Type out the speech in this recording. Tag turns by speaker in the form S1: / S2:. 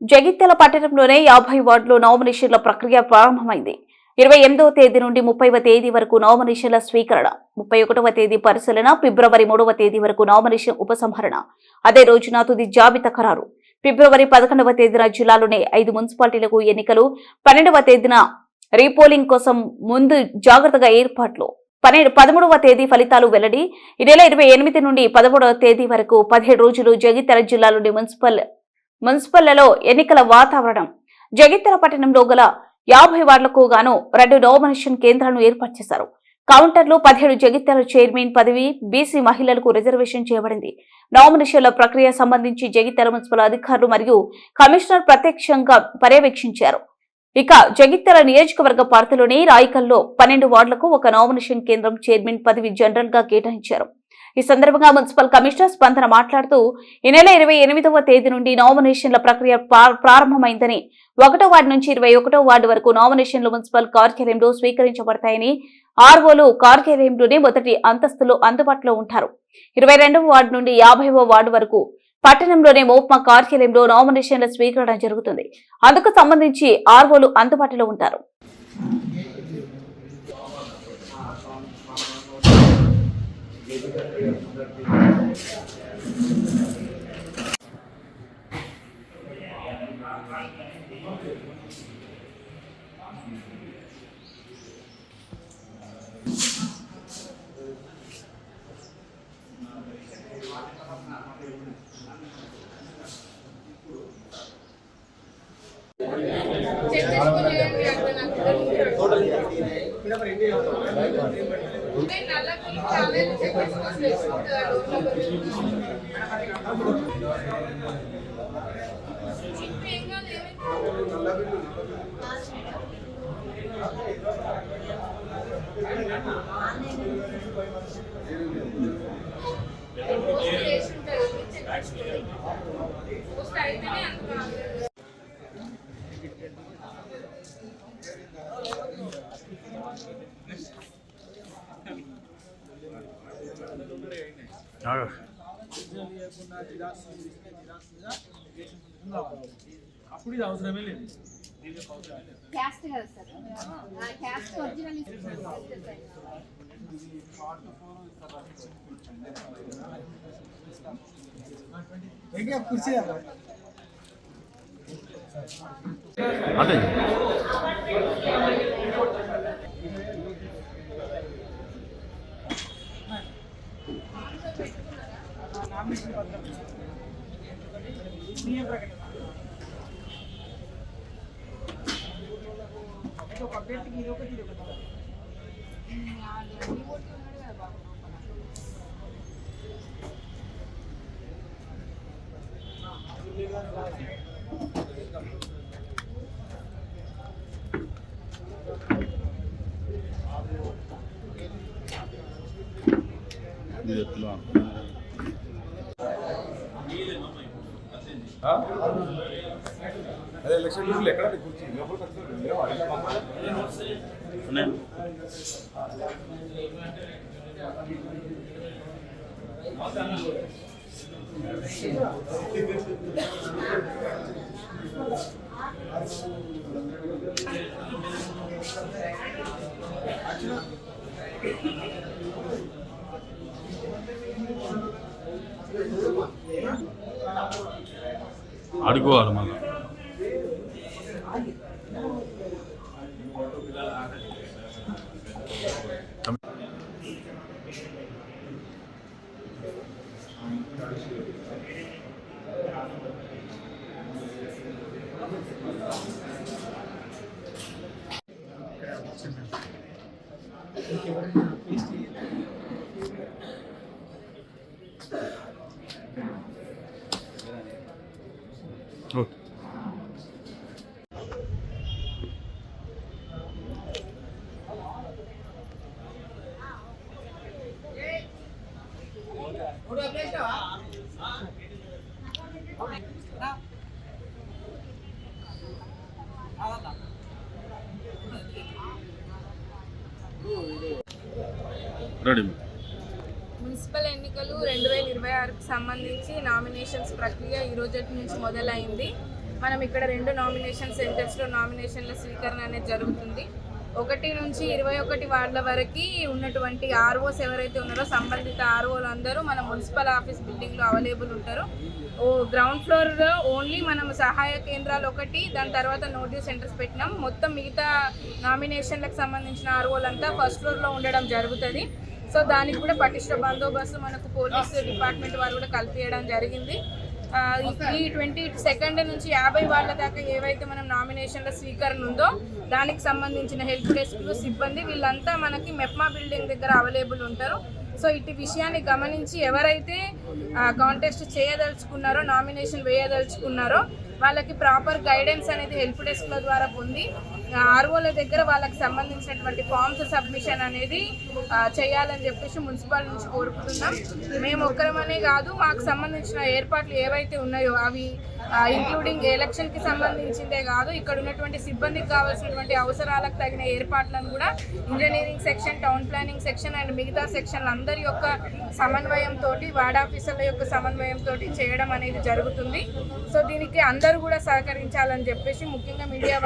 S1: జగిత్యాల పట్టణంలోనే 50 వార్డులో నామినేషన్ల ప్రక్రియ ప్రారంభమైంది. 28వ తేదీ నుండి 30వ తేదీ వరకు నామినేషన్ల స్వీకరణ, 31వ తేదీ పరిశీలన, ఫిబ్రవరి 3వ తేదీ వరకు నామినేషన్ ఉపసంహరణ, అదే రోజున తుది జాబితా ఖరారు. ఫిబ్రవరి 11వ తేదీన జిల్లాలోని 5 మున్సిపాలిటీలకు ఎన్నికలు, 12వ తేదీన రీపోలింగ్ కోసం ముందు జాగ్రత్తగా ఏర్పాట్లు, 13వ తేదీ ఫలితాలు వెల్లడి. ఈ నెల 28 నుండి 13వ తేదీ వరకు 17 రోజులు జగిత్యాల జిల్లాలోని మున్సిపల్లలో ఎన్నికల వాతావరణం. జగిత్యాల పట్టణంలో గల 50 వార్డులకు గాను 2 నామినేషన్ కేంద్రాలను ఏర్పాటు చేశారు. కౌంటర్లు 17 జగిత్యాల చైర్మన్ పదవి బీసీ మహిళలకు రిజర్వేషన్ చేయబడింది. నామినేషన్ల ప్రక్రియ సంబంధించి జగిత్యాల మున్సిపల్ అధికారులు మరియు కమిషనర్ ప్రత్యక్షంగా పర్యవేక్షించారు. ఇక జగిత్యాల నియోజకవర్గ పరిధిలోని రాయికల్లో 12 వార్డులకు ఒక నామినేషన్ కేంద్రం చైర్మన్ పదవి జనరల్ గా కేటాయించారు. ఈ సందర్భంగా మున్సిపల్ కమిషనర్ స్పందన మాట్లాడుతూ ఈ నెల 28వ తేదీ నుండి నామినేషన్ల ప్రక్రియ ప్రారంభమైందని, 1వ వార్డు నుంచి 21వ వార్డు వరకు నామినేషన్లు మున్సిపల్ కార్యాలయంలో స్వీకరించబడతాయని, ఆర్ఓలు కార్యాలయంలోనే మొదటి అంతస్తులో అందుబాటులో ఉంటారు. 22వ వార్డు నుండి 50వ వార్డు వరకు పట్టణంలోనే మోప్మా కార్యాలయంలో నామినేషన్ల స్వీకరణ జరుగుతుంది. అందుకు సంబంధించి ఆర్ఓలు అందుబాటులో ఉంటారు.
S2: అప్పుడు ఇది అవసరమే లేదు.
S3: క్యాస్ట్ కదా సార్, క్యాస్ట్ ఒరిజినల్
S2: కుర్చీ
S4: అంటే
S5: అదే ఎలక్షన్ ఎక్కడ కూర్చి
S4: అడుగుకోవాలి మళ్ళీ. ఓకే. రెడీ.
S6: మున్సిపల్ ఎన్నికలు 2026కు సంబంధించి నామినేషన్స్ ప్రక్రియ ఈ రోజు నుంచి మొదలైంది. మనం ఇక్కడ 2 నామినేషన్ సెంటర్స్లో నామినేషన్ల స్వీకరణ అనేది జరుగుతుంది. 1 నుంచి 21 వార్డుల వరకు ఉన్నటువంటి ఆర్ఓస్ ఎవరైతే ఉన్నారో సంబంధిత ఆర్ఓలు అందరూ మన మున్సిపల్ ఆఫీస్ బిల్డింగ్లో అవైలబుల్ ఉంటారు. గ్రౌండ్ ఫ్లోర్లో ఓన్లీ మనం సహాయ కేంద్రాలు 1, దాని తర్వాత నోటీస్ సెంటర్స్ పెట్టినాం. మొత్తం మిగతా నామినేషన్లకు సంబంధించిన ఆర్ఓలంతా ఫస్ట్ ఫ్లోర్లో ఉండడం జరుగుతుంది. సో దానికి కూడా పటిష్ట బందోబస్తు మనకు పోలీస్ డిపార్ట్మెంట్ వారు కూడా కల్పించడం జరిగింది. ఈ 22 నుంచి 50 వార్డుల దాకా ఏవైతే మనం నామినేషన్ల స్వీకరణ ఉందో దానికి సంబంధించిన హెల్ప్ డెస్క్లు సిబ్బంది వీళ్ళంతా మనకి మెప్మా బిల్డింగ్ దగ్గర అవైలబుల్ ఉంటారు. సో ఇటు విషయాన్ని గమనించి ఎవరైతే కాంటెస్ట్ చేయదలుచుకున్నారో, నామినేషన్ వేయదలుచుకున్నారో వాళ్ళకి ప్రాపర్ గైడెన్స్ అనేది హెల్ప్ డెస్క్ల ద్వారా పొంది ఆర్ఓల దగ్గర వాళ్ళకి సంబంధించినటువంటి ఫామ్స్ సబ్మిషన్ అనేది చేయాలని చెప్పేసి మున్సిపల్ నుంచి కోరుకుంటున్నాం. మేము ఒక్కరమనే కాదు, మాకు సంబంధించిన ఏర్పాట్లు ఏవైతే ఉన్నాయో అవి ఇంక్లూడింగ్ ఎలక్షన్కి సంబంధించిందే కాదు, ఇక్కడ ఉన్నటువంటి సిబ్బందికి కావాల్సినటువంటి అవసరాలకు తగిన ఏర్పాట్లను కూడా engineering section, town planning section and మిగతా సెక్షన్లు అందరి యొక్క సమన్వయంతో, వార్డ్ ఆఫీసర్ల యొక్క సమన్వయంతో చేయడం అనేది జరుగుతుంది. సో దీనికి అందరూ కూడా సహకరించాలని చెప్పేసి ముఖ్యంగా మీడియా